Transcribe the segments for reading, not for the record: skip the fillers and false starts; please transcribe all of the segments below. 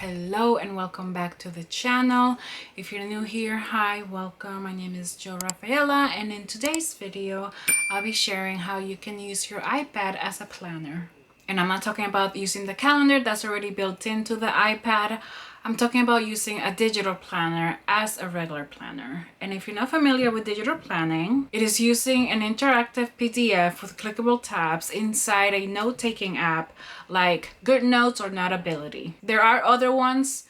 Hello and welcome back to the channel. If you're new here, hi, welcome. My name is Jo Rafaela, and in today's video I'll be sharing how you can use your iPad as a planner. And I'm not talking about using the calendar that's already built into the iPad. I'm talking about using a digital planner as a regular planner. And if you're not familiar with digital planning, it is using an interactive PDF with clickable tabs inside a note-taking app like GoodNotes or Notability. There are other ones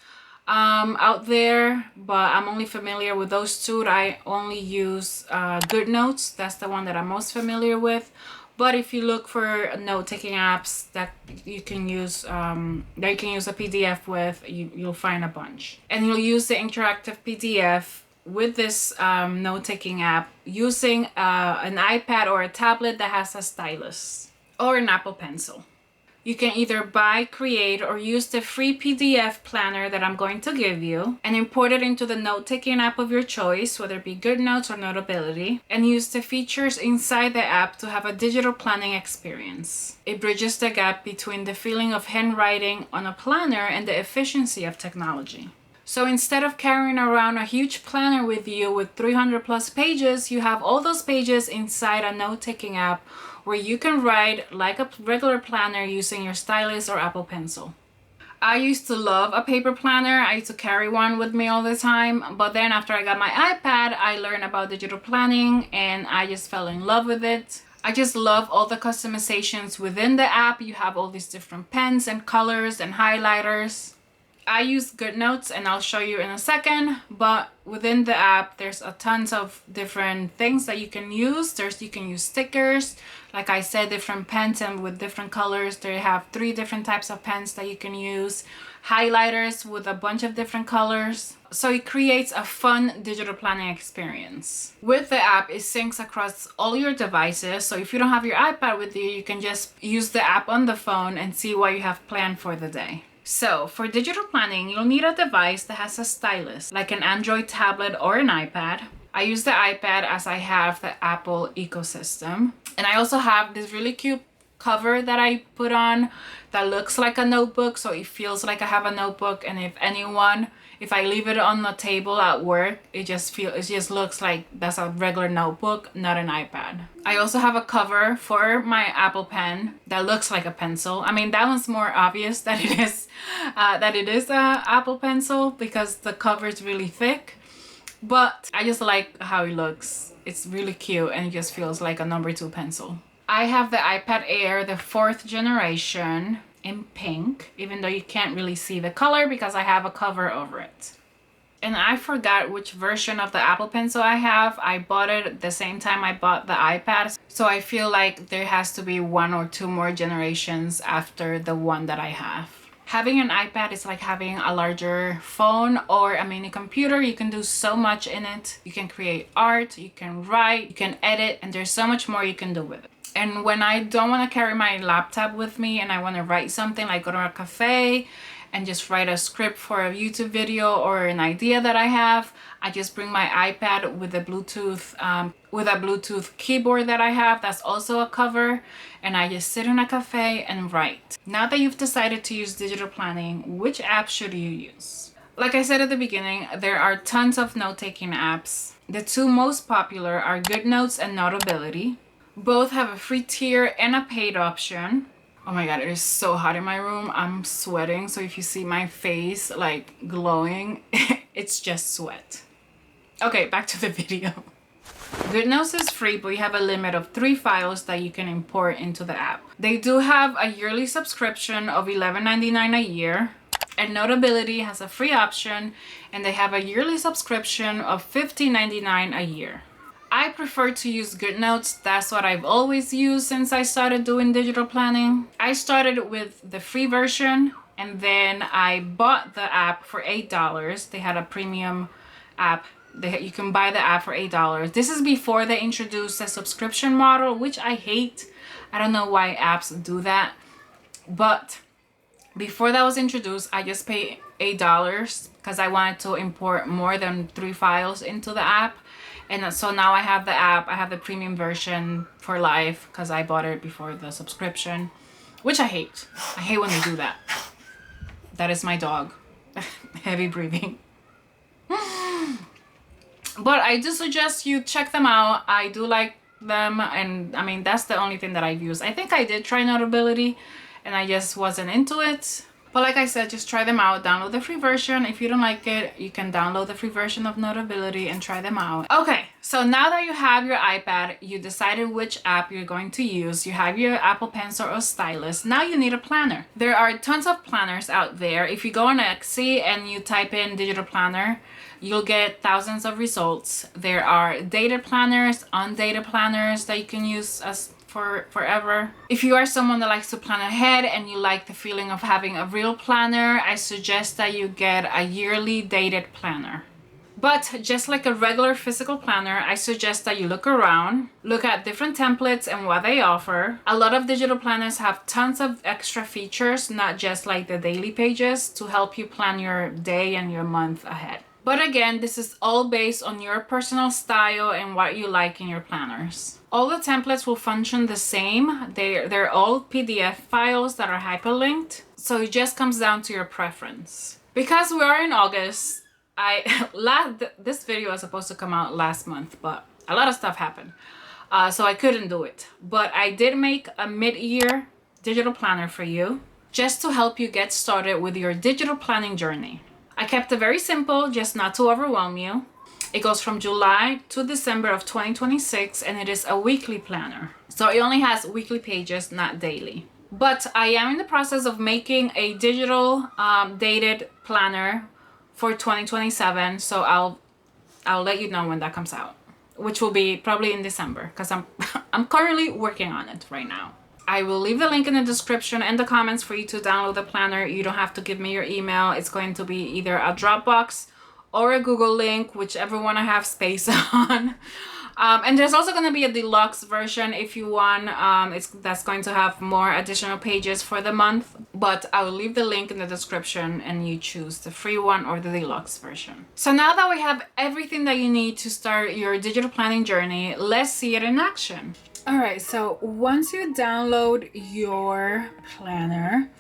out there, but I'm only familiar with those two. I only use GoodNotes. That's the one that I'm most familiar with. But if you look for note-taking apps that you can use a PDF with, you'll find a bunch. And you'll use the interactive PDF with this note-taking app using an iPad or a tablet that has a stylus or an Apple Pencil. You can either buy, create, or use the free PDF planner that I'm going to give you and import it into the note-taking app of your choice, whether it be GoodNotes or Notability, and use the features inside the app to have a digital planning experience. It bridges the gap between the feeling of handwriting on a planner and the efficiency of technology. So instead of carrying around a huge planner with you with 300 plus pages, you have all those pages inside a note-taking app where you can write like a regular planner using your stylus or Apple Pencil. I used to love a paper planner. I used to carry one with me all the time, but then after I got my iPad, I learned about digital planning and I just fell in love with it. I just love all the customizations within the app. You have all these different pens and colors and highlighters. I use GoodNotes and I'll show you in a second, but within the app there's a tons of different things that you can use. You can use stickers, like I said, different pens and with different colors. They have 3 different types of pens that you can use, highlighters with a bunch of different colors. So it creates a fun digital planning experience. With the app, it syncs across all your devices. So if you don't have your iPad with you, you can just use the app on the phone and see what you have planned for the day. So for digital planning, you'll need a device that has a stylus, like an Android tablet or an iPad. I use the iPad as I have the Apple ecosystem. And I also have this really cute cover that I put on that looks like a notebook, so it feels like I have a notebook. And if I leave it on the table at work, it just looks like that's a regular notebook, not an iPad. I also have a cover for my Apple Pen that looks like a pencil. I mean, that one's more obvious that it is a Apple Pencil because the cover is really thick. But I just like how it looks. It's really cute and it just feels like a number 2 pencil. I have the iPad Air, the 4th generation, in pink, even though you can't really see the color because I have a cover over it. And I forgot which version of the Apple Pencil I have. I bought it at the same time I bought the iPad. So I feel like there has to be 1 or 2 more generations after the one that I have. Having an iPad is like having a larger phone or a mini computer. You can do so much in it. You can create art, you can write, you can edit, and there's so much more you can do with it. And when I don't want to carry my laptop with me and I want to write something, like go to a cafe and just write a script for a YouTube video or an idea that I have, I just bring my iPad with a Bluetooth keyboard that I have that's also a cover, and I just sit in a cafe and write. Now that you've decided to use digital planning, which app should you use? Like I said at the beginning, there are tons of note-taking apps. The 2 most popular are GoodNotes and Notability. Both have a free tier and a paid option. Oh my god, it is so hot in my room. I'm sweating, so if you see my face like glowing, it's just sweat. Okay, back to the video. GoodNotes is free, but you have a limit of 3 files that you can import into the app. They do have a yearly subscription of $11.99 a year, and Notability has a free option, and they have a yearly subscription of $15.99 a year. I prefer to use GoodNotes. That's what I've always used since I started doing digital planning. I started with the free version and then I bought the app for $8. They had a premium app. You can buy the app for $8. This is before they introduced a subscription model, which I hate. I don't know why apps do that. But before that was introduced, I just paid $8 because I wanted to import more than 3 files into the app. And so now I have the app. I have the premium version for life because I bought it before the subscription, which I hate. I hate when they do that. That is my dog. heavy breathing. But I do suggest you check them out. I do like them, and I mean, that's the only thing that I've used. I think I did try Notability and I just wasn't into it. But like I said, just try them out. Download the free version. If you don't like it, you can download the free version of Notability and try them out. Okay, so now that you have your iPad, you decided which app you're going to use. You have your Apple Pencil or stylus. Now you need a planner. There are tons of planners out there. If you go on Etsy and you type in digital planner, you'll get thousands of results. There are dated planners, undated planners that you can use as for forever. If you are someone that likes to plan ahead and you like the feeling of having a real planner, I suggest that you get a yearly dated planner. But just like a regular physical planner, I suggest that you look around, look at different templates and what they offer. A lot of digital planners have tons of extra features, not just like the daily pages, to help you plan your day and your month ahead. But again, this is all based on your personal style and what you like in your planners. All the templates will function the same. They're all PDF files that are hyperlinked. So it just comes down to your preference. Because we are in August, this video was supposed to come out last month, but a lot of stuff happened. So I couldn't do it. But I did make a mid-year digital planner for you, just to help you get started with your digital planning journey. I kept it very simple, just not to overwhelm you. It goes from July to December of 2026, and it is a weekly planner. So it only has weekly pages, not daily. But I am in the process of making a digital dated planner for 2027. So I'll let you know when that comes out, which will be probably in December, because I'm currently working on it right now. I will leave the link in the description and the comments for you to download the planner. You don't have to give me your email. It's going to be either a Dropbox or a Google link, whichever one I have space on. And there's also going to be a deluxe version if you want. That's going to have more additional pages for the month. But I will leave the link in the description and you choose the free one or the deluxe version. So now that we have everything that you need to start your digital planning journey, let's see it in action. All right, so once you download your planner,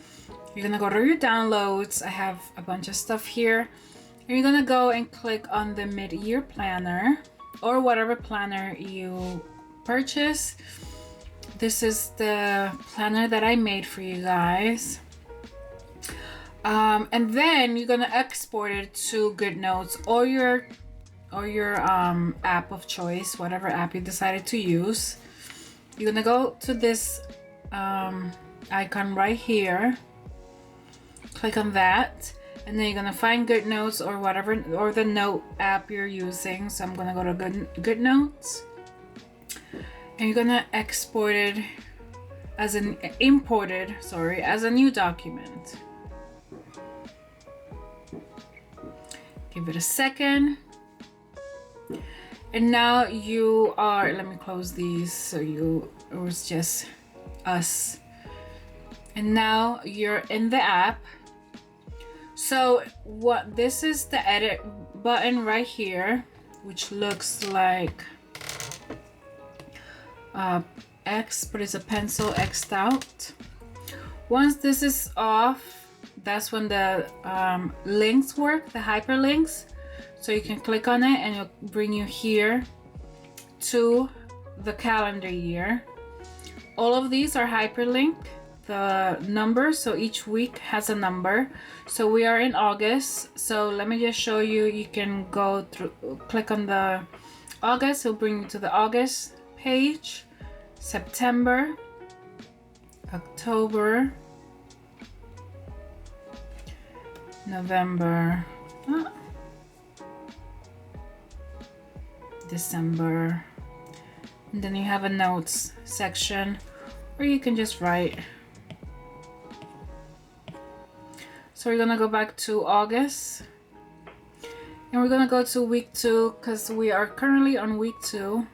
you're gonna go to your downloads. I have a bunch of stuff here. You're gonna go and click on the mid-year planner or whatever planner you purchase. This is the planner that I made for you guys. And then you're gonna export it to GoodNotes or your app of choice, whatever app you decided to use. You're gonna go to this icon right here, click on that, and then you're gonna find GoodNotes or whatever, or the note app you're using. So I'm gonna go to GoodNotes, and you're gonna export it as as a new document. Give it a second. And now you are, let me close these so it was just us. And now you're in the app. So this is the edit button right here, which looks like X, but it's a pencil X'd out. Once this is off, that's when the links work, the hyperlinks. So you can click on it and it'll bring you here to the calendar year. All of these are hyperlinked, the numbers, so each week has a number. So we are in August, so let me just show you. You can go through, click on the August, it'll bring you to the August page, September, October, November, December, and then you have a notes section where you can just write. So we're gonna go back to August, and we're gonna go to week 2 because we are currently on week 2.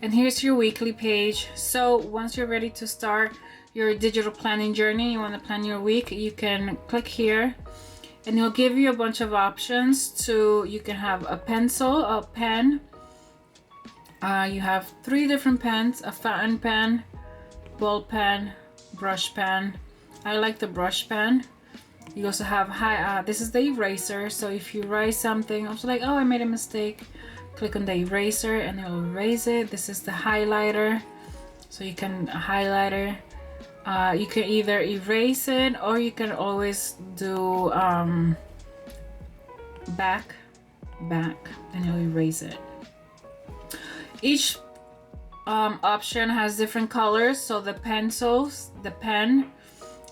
And here's your weekly page. So once you're ready to start your digital planning journey, you want to plan your week, you can click here and it'll give you a bunch of options. You can have a pencil, a pen. You have 3 different pens: a fountain pen, ball pen, brush pen. I like the brush pen. You also have this is the eraser. So if you write something, I was like, oh, I made a mistake, click on the eraser and it'll erase it. This is the highlighter, so you can highlight it. You can either erase it or you can always do back, and you'll erase it. Each option has different colors. So the pencils, the pen,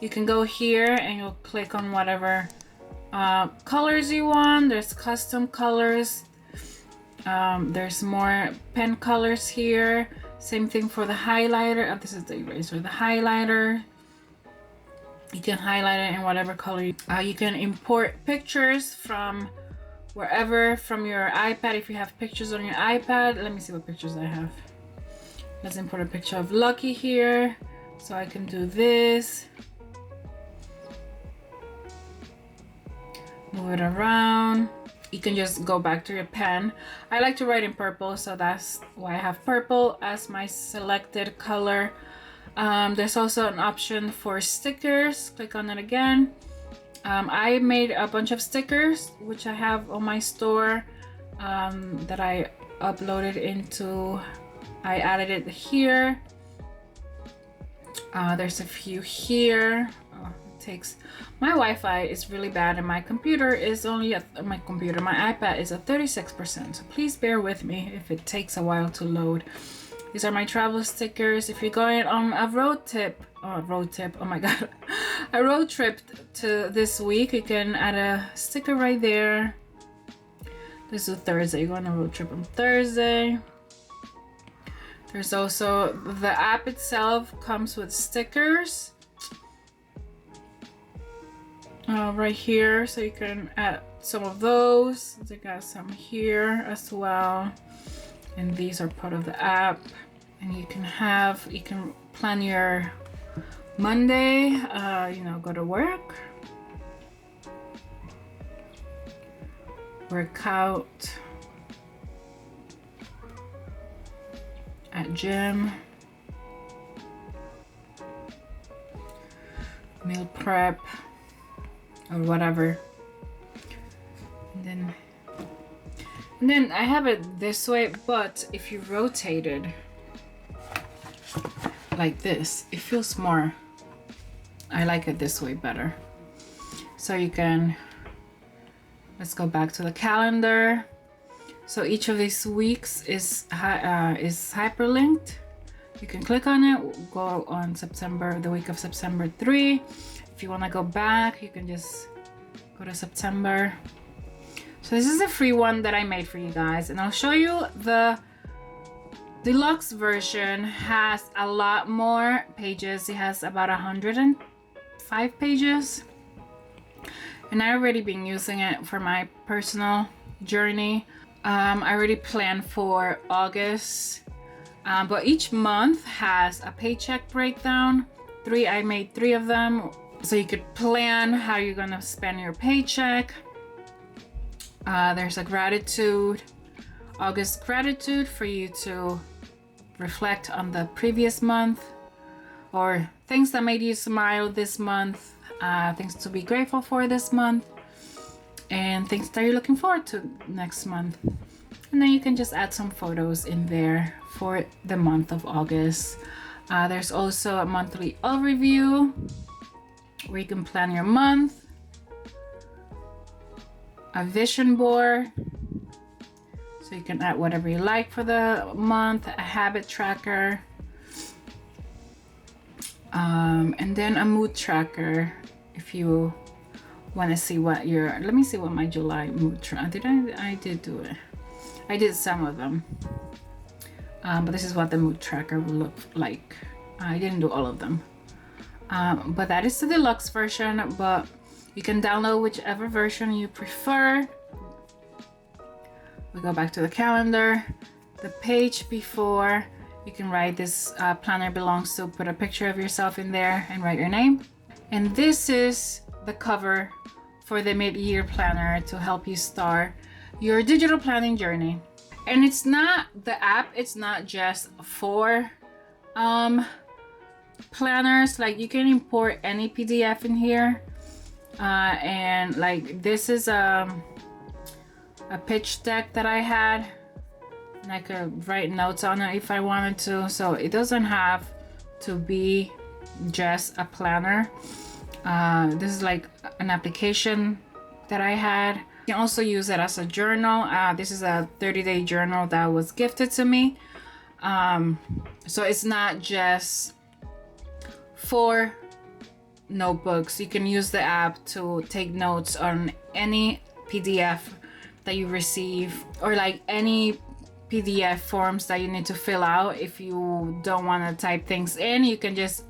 you can go here and you'll click on whatever colors you want. There's custom colors. There's more pen colors here. Same thing for the highlighter. This is the eraser. The highlighter, you can highlight it in whatever color. You can import pictures from wherever, from your iPad. If you have pictures on your iPad, let me see what pictures I have. Let's import a picture of Lucky here. So I can do this. Move it around. You can just go back to your pen. I like to write in purple, so that's why I have purple as my selected color. There's also an option for stickers. Click on it again. I made a bunch of stickers, which I have on my store, that I uploaded into, I added it here. There's a few here. Takes, my Wi-Fi is really bad and my computer is only at my iPad is at 36%, so please bear with me if it takes a while to load. These are my travel stickers. If you're going on a road trip, oh my god, a road trip to this week, you can add a sticker right there. This is Thursday. You go on a road trip on Thursday. There's also the app itself comes with stickers. Right here, so you can add some of those. They got some here as well, and these are part of the app. And you can plan your Monday, you know, go to work, workout at gym, meal prep, or whatever. And then I have it this way, but if you rotate it like this, it feels more, I like it this way better. So you can, let's go back to the calendar. So each of these weeks is hyperlinked. You can click on it, go on September, the week of September 3. If you want to go back, you can just go to September. So this is a free one that I made for you guys, and I'll show you the deluxe version. Has a lot more pages. It has about 105 pages, and I already been using it for my personal journey. I already planned for August, but each month has a paycheck breakdown. I made 3 of them. So you could plan how you're gonna spend your paycheck. There's a gratitude, August gratitude, for you to reflect on the previous month, or things that made you smile this month, things to be grateful for this month, and things that you're looking forward to next month. And then you can just add some photos in there for the month of August. There's also a monthly overview where you can plan your month, a vision board, so you can add whatever you like for the month, a habit tracker, and then a mood tracker if you want to see what your, let me see what my July mood tracker, I did do it. I did some of them, but this is what the mood tracker will look like. I didn't do all of them. But that is the deluxe version, but you can download whichever version you prefer. We go back to the calendar. The page before, you can write this planner belongs to, put a picture of yourself in there and write your name. And this is the cover for the mid-year planner to help you start your digital planning journey. And it's not, the app, it's not just for planners. Like, you can import any PDF in here. And like this is a pitch deck that I had, and I could write notes on it if I wanted to, so it doesn't have to be just a planner. This is like an application that I had. You can also use it as a journal. This is a 30-day journal that was gifted to me. So it's not just for notebooks. You can use the app to take notes on any PDF that you receive, or like any PDF forms that you need to fill out. If you don't want to type things in, you can just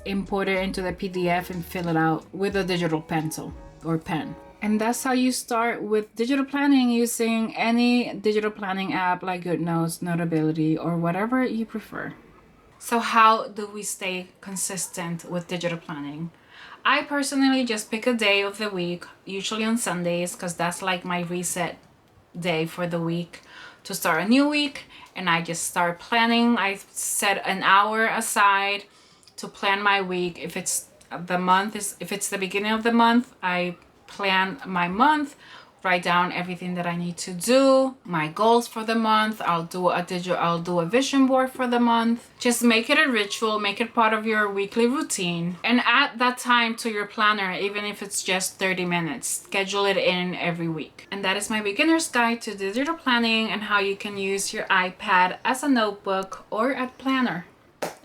import it into the PDF and fill it out with a digital pencil or pen. And that's how you start with digital planning, using any digital planning app like GoodNotes, Notability, or whatever you prefer. So how do we stay consistent with digital planning? I personally just pick a day of the week, usually on Sundays, because that's like my reset day for the week, to start a new week. And I just start planning. I set an hour aside to plan my week. If it's the beginning of the month, I plan my month, write down everything that I need to do, my goals for the month. I'll do a vision board for the month. Just make it a ritual, make it part of your weekly routine, and add that time to your planner, even if it's just 30 minutes. Schedule it in every week. And that is my beginner's guide to digital planning and how you can use your iPad as a notebook or a planner.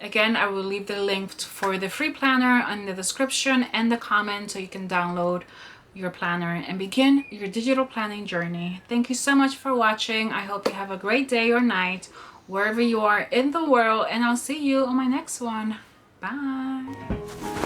Again, I will leave the link for the free planner in the description and the comment, so you can download your planner and begin your digital planning journey. Thank you so much for watching. I hope you have a great day or night wherever you are in the world, and I'll see you on my next one. Bye.